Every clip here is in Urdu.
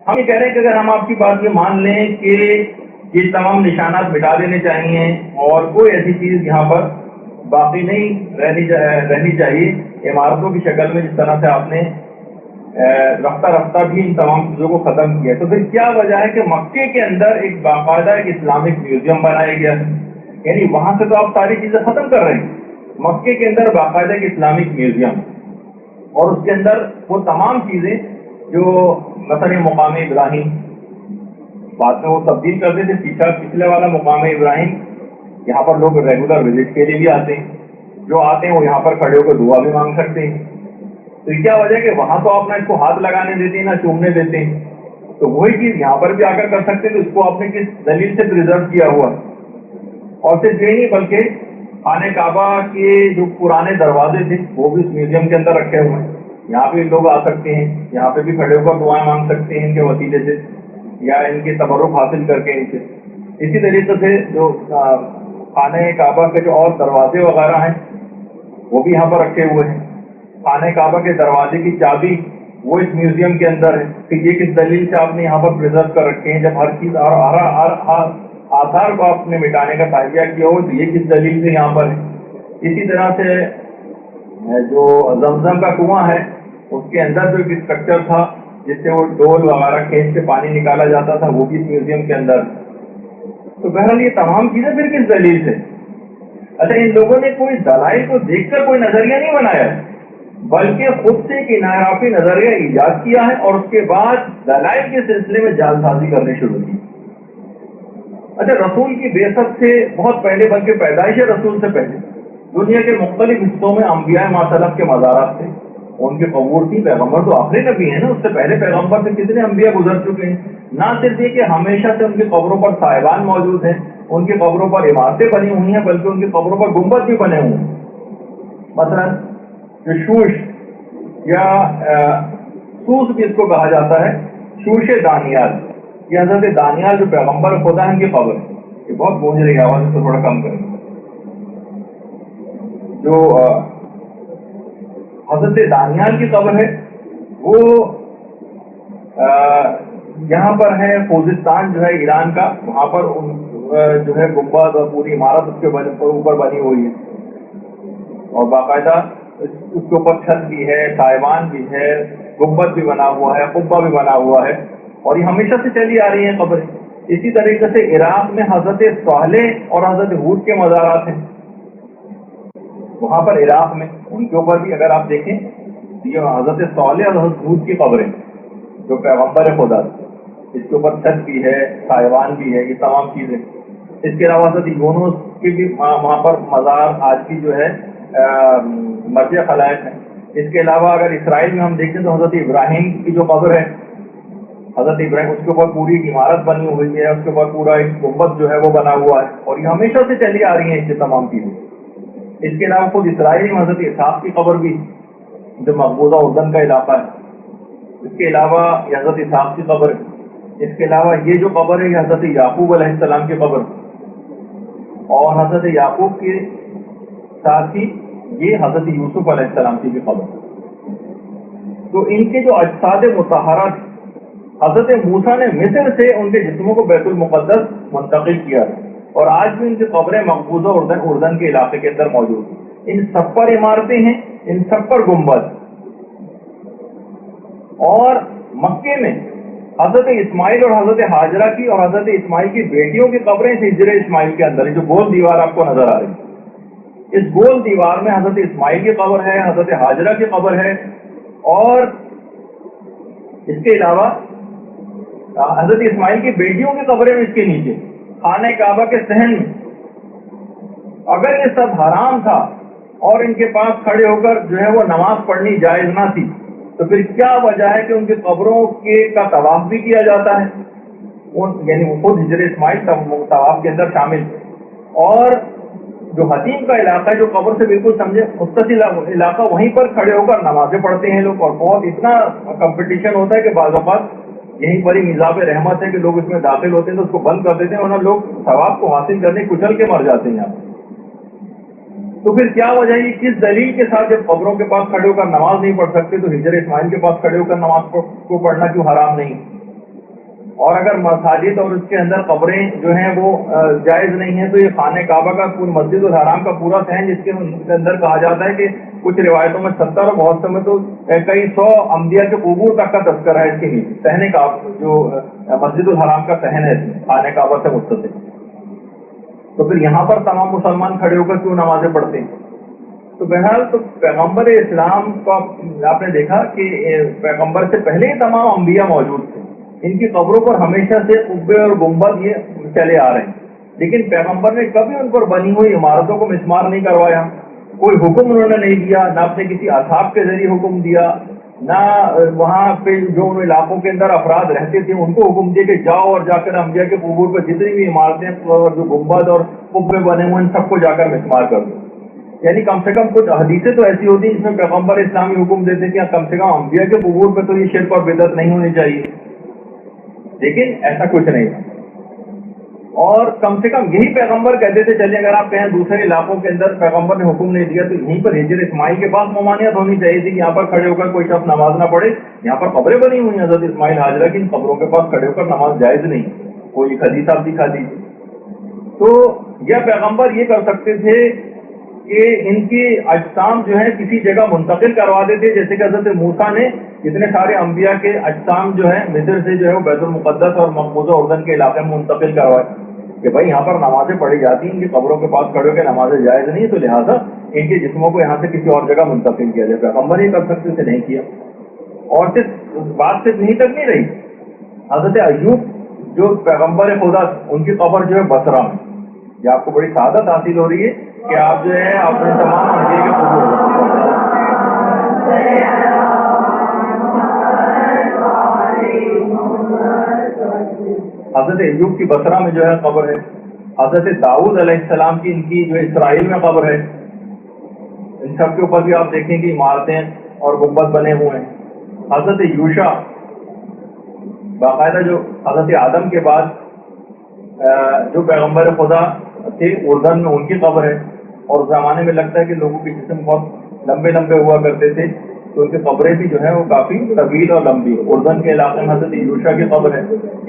ہم یہ کہہ رہے ہیں کہ اگر ہم آپ کی بات یہ مان لیں کہ یہ تمام نشانات مٹا دینے چاہیے اور کوئی ایسی چیز یہاں پر باقی نہیں رہنی چاہیے عمارتوں کی شکل میں، جس طرح سے آپ نے رفتہ رفتہ بھی ان تمام چیزوں کو ختم کیا، تو پھر کیا وجہ ہے کہ مکے کے اندر ایک باقاعدہ ایک اسلامک میوزیم بنایا گیا ہے؟ یعنی وہاں سے تو آپ ساری چیزیں ختم کر رہے ہیں، مکے کے اندر باقاعدہ ایک اسلامک میوزیم، اور اس کے اندر وہ تمام چیزیں جو مثلا مقام ابراہیم بعد میں وہ تبدیل کرتے تھے، پچھلے والا مقام ابراہیم یہاں پر لوگ ریگولر وزٹ کے لیے بھی آتے ہیں، جو آتے ہیں وہ یہاں پر کھڑے ہو کر دعا بھی مانگ سکتے ہیں. تو کیا وجہ ہے کہ وہاں تو آپ نہ اس کو ہاتھ لگانے دیتے ہیں نہ چومنے دیتے ہیں، تو وہی چیز یہاں پر بھی آ کر سکتے ہیں. تو اس کو آپ نے کس دلیل سے پریزرو کیا ہوا ہے؟ اور صرف یہ نہیں بلکہ خانہ کعبہ کے جو پرانے دروازے تھے وہ بھی اس میوزیم کے اندر رکھے ہوئے ہیں، یہاں پہ لوگ آ سکتے ہیں، یہاں پہ بھی کھڑے ہو کر دعائیں مانگ سکتے ہیں ان کے وسیلے سے یا ان کے تبرک حاصل کر کے ان سے. اسی طریقے سے جو خانہ کعبہ کے جو اور دروازے وغیرہ ہیں وہ بھی یہاں پر رکھے ہوئے ہیں. خانہ کعبہ کے دروازے کی چابی وہ اس میوزیم کے اندر ہے. کہ یہ کس دلیل سے آپ نے یہاں پر پریزرو کر رکھے ہیں؟ جب ہر چیز اور آثار کو آپ نے مٹانے کا تجزیہ کیا ہو تو یہ کس دلیل سے یہاں پر ہے؟ اسی طرح سے جو زمزم کا کنواں ہے اس کے اندر جو ایک اسٹرکچر تھا جس سے وہ ڈول وغیرہ کھینچ کے پانی نکالا جاتا تھا وہ بھی اس میوزیم کے اندر. تو بہرحال یہ تمام چیزیں پھر کس دلیل سے؟ اچھا، ان لوگوں نے کوئی دلائل کو دیکھ کر کوئی نظریہ نہیں بنایا بلکہ خود سے ایک انحرافی نظریہ ایجاد کیا ہے اور اس کے بعد دلائل کے سلسلے میں جعل سازی کرنے شروع کی. اچھا، رسول کی بعثت سے بہت پہلے بلکہ پیدائش رسول سے پہلے دنیا کے مختلف حصوں میں انبیاء ماسلف کے مزارات تھے، ان کی قبور تھی. پیغمبر تو آخری نبی ہیں نا، اس سے پہلے پیغمبر سے کتنے انبیاء گزر چکے ہیں. نہ صرف یہ کہ ہمیشہ سے ان کی قبروں پر صاحبان موجود ہیں، ان کی قبروں پر عمارتیں بنی ہوئی ہیں، بلکہ ان کی قبروں پر گنبد بھی بنے ہوئے ہیں. مثلا جو شوش یا سوس بھی اس کو کہا جاتا ہے، شوش دانیال، یہ حضرت دانیال جو پیغمبر خدا ہے ان کی قبر ہے. یہ بہت گونج رہی آواز، اس کو تھوڑا کم کریں. جو حضرت دانیال کی قبر ہے وہ یہاں پر ہے خوزستان جو ہے ایران کا، وہاں پر جو ہے گنبد اور پوری عمارت اس کے اوپر بنی ہوئی ہے اور باقاعدہ اس کے اوپر چھت بھی ہے، سائبان بھی ہے، گنبد بھی بنا ہوا ہے، قبہ بھی بنا ہوا ہے اور یہ ہمیشہ سے چلی آ رہی ہیں قبریں. اسی طریقے سے عراق میں حضرت صالح اور حضرت ہود کے مزارات ہیں. وہاں پر عراق میں ان کے اوپر بھی اگر آپ دیکھیں یہ حضرت صالح اور حضرت ہود کی قبریں جو پیغمبر خدا، اس کے اوپر چھت بھی ہے، سائبان بھی ہے، یہ تمام چیزیں. اس کے علاوہ حضرت یونس کی بھی وہاں پر مزار آج کی جو ہے مرجع خلائق ہے. اس کے علاوہ اگر اسرائیل میں ہم دیکھیں تو حضرت ابراہیم کی جو قبر ہے، حضرت ابراہیم اس کے اوپر پوری ایک عمارت بنی ہوئی ہے، اس کے اوپر پورا ایک گنبد جو ہے وہ بنا ہوا ہے اور یہ ہمیشہ سے چلی آ رہی ہیں یہ تمام چیزیں. اس کے علاوہ خود اسرائیل میں حضرت اسحاق کی قبر بھی جو مقبوضہ اردن کا علاقہ ہے، اس کے علاوہ یہ حضرت اسحاق کی قبر ہے. اس کے علاوہ یہ جو قبر ہے یہ حضرت یعقوب علیہ السلام کی قبر اور حضرت یعقوب کے ساتھ ہی یہ حضرت یوسف علیہ السلام کی بھی قبر. تو ان کے جو اجساد مطہرہ حضرت موسیٰ نے مصر سے ان کے جسموں کو بیت المقدس منتقل کیا ہے اور آج بھی ان کی قبریں مقبوضہ اردن کے علاقے کے اندر موجود ہیں. ان سب پر عمارتیں ہیں، ان سب پر گنبد. اور مکے میں حضرت اسماعیل اور حضرت ہاجرہ کی اور حضرت اسماعیل کی بیٹیوں کی قبریں ہجر اسماعیل کے اندر ہے. جو گول دیوار آپ کو نظر آ رہی ہے، اس گول دیوار میں حضرت اسماعیل کی قبر ہے، حضرت ہاجرہ کی قبر ہے اور اس کے علاوہ حضرت اسماعیل کی بیٹیوں کی قبریں اس کے نیچے خانہ کعبہ کے صحن میں. اگر یہ سب حرام تھا اور ان کے پاس کھڑے ہو کر جو ہے وہ نماز پڑھنی جائز نہ تھی تو پھر کیا وجہ ہے کہ ان کی قبروں کا طواف بھی کیا جاتا ہے؟ یعنی وہ خود ہجر اسماعیل طواف کے اندر شامل. اور جو حتیم کا علاقہ ہے جو قبر سے بالکل سمجھے متصل علاقہ، وہیں پر کھڑے ہو کر نمازیں پڑھتے ہیں لوگ. اور بہت اتنا کمپٹیشن ہوتا ہے کہ بعض اوقات یہیں پر ہی مزاج رحمت ہے کہ لوگ اس میں داخل ہوتے ہیں تو اس کو بند کر دیتے ہیں ورنہ لوگ ثواب کو حاصل کرنے کچل کے مر جاتے ہیں یہاں. تو پھر کیا وجہ ہے؟ کس دلیل کے ساتھ جب قبروں کے پاس کھڑے ہو کر نماز نہیں پڑھ سکتے تو ہجر اسماعیل کے پاس کھڑے ہو کر نماز کو پڑھنا کیوں حرام نہیں؟ اور اگر مساجد اور اس کے اندر قبریں جو ہیں وہ جائز نہیں ہیں، تو یہ خانہ کعبہ کا پورا مسجد الحرام کا پورا صحن، جس کے اندر کہا جاتا ہے کہ کچھ روایتوں میں 70 اور بہت سے میں تو کئی 100 انبیاء کے قبور تک کا تذکرہ ہے اس کے نیچے، صحن کعبہ جو مسجد الحرام کا صحن ہے خانہ کعبہ سے متصل۔ تو پھر یہاں پر تمام مسلمان کھڑے ہو کر کیوں نمازیں پڑھتے ہیں؟ تو بہرحال تو پیغمبر اسلام کا آپ نے دیکھا کہ پیغمبر سے پہلے ہی تمام انبیاء موجود تھے، ان کی قبروں پر ہمیشہ سے قبے اور گنبد یہ چلے آ رہے ہیں، لیکن پیغمبر نے کبھی ان پر بنی ہوئی عمارتوں کو مسمار نہیں کروایا، کوئی حکم انہوں نے نہیں دیا، نہ اپنے کسی اصحاب کے ذریعے حکم دیا، نہ وہاں پہ جو ان علاقوں کے اندر افراد رہتے تھے ان کو حکم دیا کہ جاؤ اور جا کر انبیاء کے قبور پر جتنی بھی عمارتیں اور جو گنبد اور قبے بنے ہوئے ان سب کو جا کر مسمار کر دو۔ یعنی کم سے کم کچھ حدیثیں تو ایسی ہوتی ہیں جس میں پیغمبر اسلامی حکم دیتے کہ کم سے کم انبیاء کے قبور پہ تو یہ شرک اور بدعت نہیں ہونی چاہیے، لیکن ایسا کچھ نہیں تھا۔ اور کم سے کم یہی پیغمبر کہتے تھے چلیے اگر آپ کہیں دوسرے علاقوں کے اندر پیغمبر نے حکم نہیں دیا تو یہیں پر ہجر اسماعیل کے پاس ممانعت ہونی چاہیے تھی کہ یہاں پر کھڑے ہو کر کوئی شخص نماز نہ پڑھے، یہاں پر قبریں بنی ہوئی ہیں حضرت اسماعیل حاجرہ کی، ان قبروں کے پاس کھڑے ہو کر نماز جائز نہیں، کوئی حدیث آپ دکھا دیجیے۔ تو یہ پیغمبر یہ کر سکتے تھے کہ ان کی اجسام جو ہے کسی جگہ منتقل کروا دیتے، جیسے کہ حضرت موسیٰ نے اتنے سارے انبیاء کے اجسام جو ہے مصر سے جو ہے وہ بیت المقدس اور مقبوضہ اردن کے علاقے میں منتقل کروائے کہ بھائی یہاں پر نمازیں پڑھی جاتی ہیں، ان کی قبروں کے پاس کھڑے ہو کے نمازیں جائز نہیں، تو لہٰذا ان کے جسموں کو یہاں سے کسی اور جگہ منتقل کیا جائے۔ پیغمبر یہ کر سکتے تھے، نہیں کیا۔ اور صرف بات صرف یہیں تک نہیں رہی، حضرت ایوب جو پیغمبر خدا ان کی قبر جو ہے بصرہ میں، یہ آپ کو بڑی سعادت حاصل ہو رہی ہے کہ آپ جو ہے اپنے تمام انبیاء کے قبور حضرت ایوب کی بصرہ میں جو ہے قبر ہے، حضرت داؤد علیہ السلام کی ان کی جو اسرائیل میں قبر ہے، ان سب کے اوپر بھی آپ دیکھیں کہ عمارتیں اور گنبد بنے ہوئے ہیں۔ حضرت یوشع باقاعدہ جو حضرت آدم کے بعد جو پیغمبر خدا تھے اردن میں ان کی قبر ہے، اور اس زمانے میں لگتا ہے کہ لوگوں کے جسم بہت لمبے لمبے ہوا کرتے تھے تو ان کی قبریں بھی جو ہے وہ کافی طویل اور لمبی، اردن کے علاقے میں حضرت یوشع کی قبر ہے،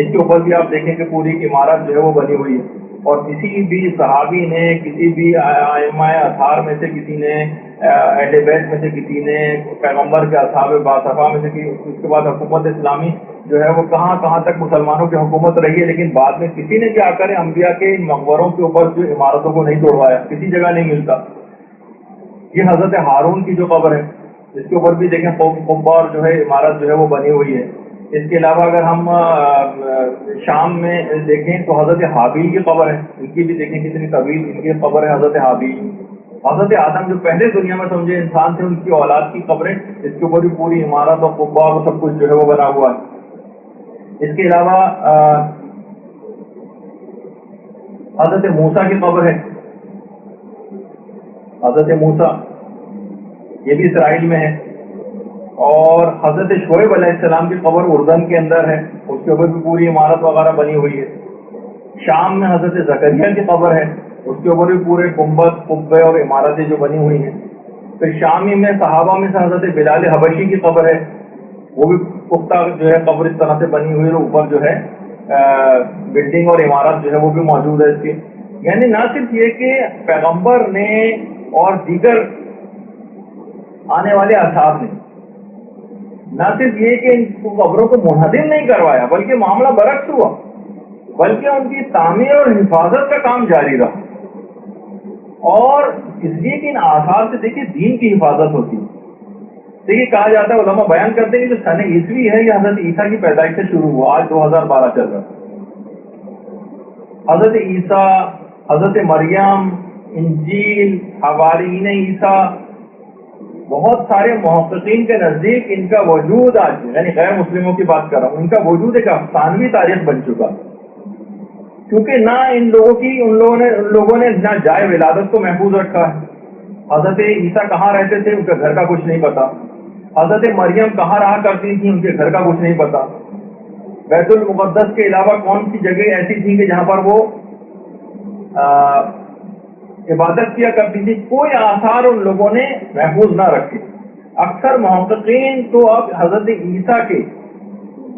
اس کے اوپر بھی آپ دیکھیں کہ پوری عمارت جو ہے وہ بنی ہوئی ہے۔ اور کسی بھی صحابی نے، کسی بھی ائمہ اطہار میں سے کسی نے، اہل بیت میں سے کسی نے، پیغمبر کے اصحاب باصفا میں سے اس کے بعد حکومت اسلامی جو ہے وہ کہاں کہاں تک مسلمانوں کی حکومت رہی ہے، لیکن بعد میں کسی نے کیا کرے انبیاء کے مقبروں کے اوپر جو عمارتوں کو نہیں توڑوایا، کسی جگہ نہیں ملتا۔ یہ حضرت ہارون کی جو قبر ہے اس کے اوپر بھی دیکھیں قبہ اور جو ہے عمارت جو ہے وہ بنی ہوئی ہے۔ اس کے علاوہ اگر ہم شام میں دیکھیں تو حضرت حابیل کی قبر ہے، ان کی بھی دیکھیں کتنی طویل ان کی قبر ہے حضرت حابیل۔ حضرت آدم جو پہلے دنیا میں سمجھے انسان تھے ان کی اولاد کی قبریں، اس کے اوپر بھی پوری عمارت اور قبہ اور سب کچھ جو ہے وہ بنا ہوا ہے۔ اس کے علاوہ حضرت موسیٰ کی قبر ہے، حضرت موسیٰ یہ بھی اسرائیل میں ہے، اور حضرت شعیب علیہ السلام کی قبر اردن کے اندر ہے، اس کے اوپر بھی پوری عمارت وغیرہ بنی ہوئی ہے۔ شام میں حضرت زکریا کی قبر ہے، اس کے اوپر بھی پورے گنبد قبے اور عمارتیں جو بنی ہوئی ہیں۔ پھر شامی میں صحابہ میں سے حضرت بلال حبشی کی قبر ہے، وہ بھی پختہ جو ہے قبر اس طرح سے بنی ہوئی ہے، اوپر جو ہے بلڈنگ اور عمارت جو ہے وہ بھی موجود ہے اس کی۔ یعنی نہ صرف یہ کہ پیغمبر نے اور دیگر آنے والے اصحاب نے نہ صرف یہ کہ ان قبروں کو منہدم نہیں کروایا، بلکہ معاملہ برعکس ہوا، بلکہ ان کی تعمیر اور حفاظت کا کام جاری رہا۔ اور اس لیے کہ ان آثار سے دیکھیے دین کی حفاظت ہوتی ہے۔ دیکھیے کہا جاتا ہے، علماء بیان کرتے ہیں کہ جو سن عیسوی ہے یہ حضرت عیسیٰ کی پیدائش سے شروع ہوا، آج 2012 چل رہا ہے۔ حضرت عیسیٰ، حضرت مریم، انجیل، حوارین عیسیٰ، بہت سارے محققین کے نزدیک ان کا وجود آج، یعنی غیر مسلموں کی بات کر رہا ہوں، ان کا وجود ایک افسانوی تاریخ بن چکا، کیونکہ نہ ان لوگوں نے نہ جائے ولادت کو محفوظ رکھا ہے۔ حضرت عیسیٰ کہاں رہتے تھے ان کے گھر کا کچھ نہیں پتا، حضرت مریم کہاں رہا کرتی تھی ان کے گھر کا کچھ نہیں پتا، بیت المقدس کے علاوہ کون سی جگہ ایسی تھی کہ جہاں پر وہ عبادت کیا کرتی تھی، کوئی آثار ان لوگوں نے محفوظ نہ رکھے۔ اکثر محققین تو اب حضرت عیسیٰ کے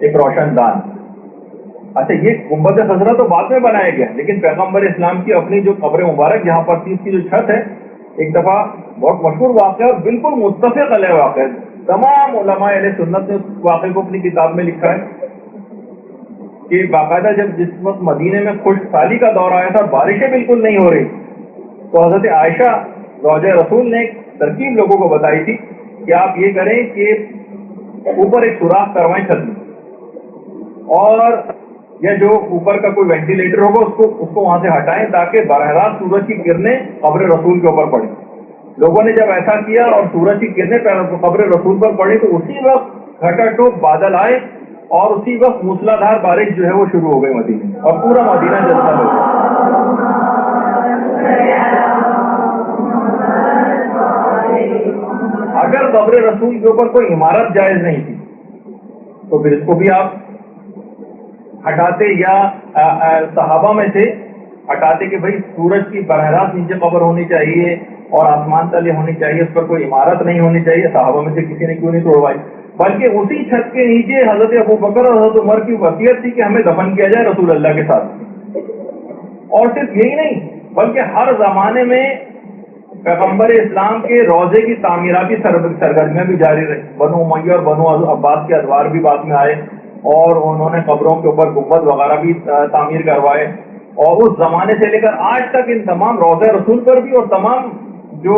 ایک روشن دان. اچھا یہ گنبد خضرا تو بعد میں بنایا گیا، لیکن پیغمبر اسلام کی اپنی جو قبر مبارک جہاں پر تھی اس کی جو چھت ہے، ایک دفعہ بہت مشہور واقعہ اور بالکل متفق علیہ واقعہ، تمام علماء اہل سنت نے اس واقعے کو اپنی کتاب میں لکھا ہے کہ باقاعدہ جس وقت مدینے میں خشک سالی کا دور آیا تھا، بارشیں بالکل نہیں ہو رہی، تو حضرت عائشہ زوجہ رسول نے ایک ترکیب لوگوں کو بتائی تھی کہ آپ یہ کریں کہ اوپر ایک سوراخ کروائیں چھت میں، اور یا جو اوپر کا کوئی وینٹیلیٹر ہوگا اس کو وہاں سے ہٹائیں تاکہ براہ راست سورج کی کرنیں قبر رسول کے اوپر پڑیں. لوگوں نے جب ایسا کیا اور سورج کی کرنیں قبر رسول پر پڑی تو اسی وقت گھٹا ٹوپ بادل آئے اور اسی وقت موسلادھار بارش جو ہے وہ شروع ہو گئی مدینے میں، اور پورا مدینہ جلسہ ہو گیا. اگر قبر رسول کے اوپر کوئی عمارت جائز نہیں تھی تو پھر اس کو بھی آپ ہٹاتے، یا صحابہ میں سے ہٹاتے کہ بھائی سورج کی براہ راست نیچے قبر ہونی چاہیے اور آسمان تلے ہونی چاہیے، اس پر کوئی عمارت نہیں ہونی چاہیے. صحابہ میں سے کسی نے کیوں نہیں توڑوائی، بلکہ اسی چھت کے نیچے حضرت ابو بکر اور حضرت عمر کی وصیت تھی کہ ہمیں دفن کیا جائے رسول اللہ کے ساتھ. اور صرف یہی نہیں بلکہ ہر زمانے میں پیغمبر اسلام کے روضے کی تعمیراتی سرگرمیاں بھی جاری رہی. بنو امیہ اور بنو عباس کے ادوار بھی بعد میں آئے اور انہوں نے قبروں کے اوپر گنبد وغیرہ بھی تعمیر کروائے، اور اس زمانے سے لے کر آج تک ان تمام روضہ رسول پر بھی اور تمام جو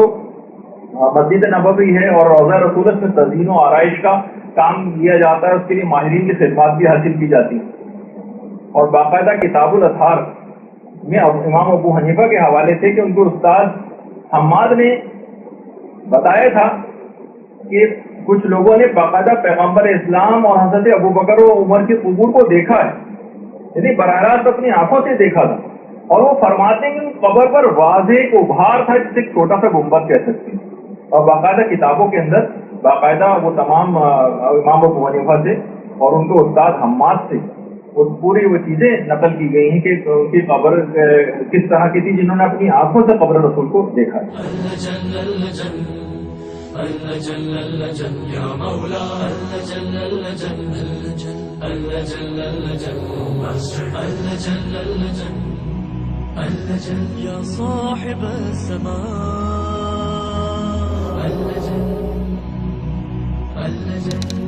مسجد نبوی ہے اور روضہ رسول اس میں تزئین و آرائش کا کام کیا جاتا ہے، اس کے لیے ماہرین کی خدمات بھی حاصل کی جاتی ہیں. اور باقاعدہ کتاب الاطہار میں امام ابو حنیفہ کے حوالے سے کہ ان کو استاد حماد نے بتایا تھا کہ کچھ لوگوں نے باقاعدہ پیغمبر اسلام اور حضرت ابو بکر و عمر کے قبور کو دیکھا ہے، یعنی براہ راست اپنی آنکھوں سے دیکھا تھا، اور وہ فرماتے ہیں کہ قبر پر واضح ایک ابھار تھا جسے ایک چھوٹا سا گنبد کہہ سکتے ہیں. اور باقاعدہ کتابوں کے اندر باقاعدہ وہ تمام امام ابو حنیفہ سے اور ان کے استاد حماد سے وہ پوری وہ چیزیں نقل کی گئی ہیں کہ ان کی قبر کس طرح کی تھی جنہوں نے اپنی آنکھوں سے قبر رسول کو دیکھا ہے. يا صاحب السماء اللجن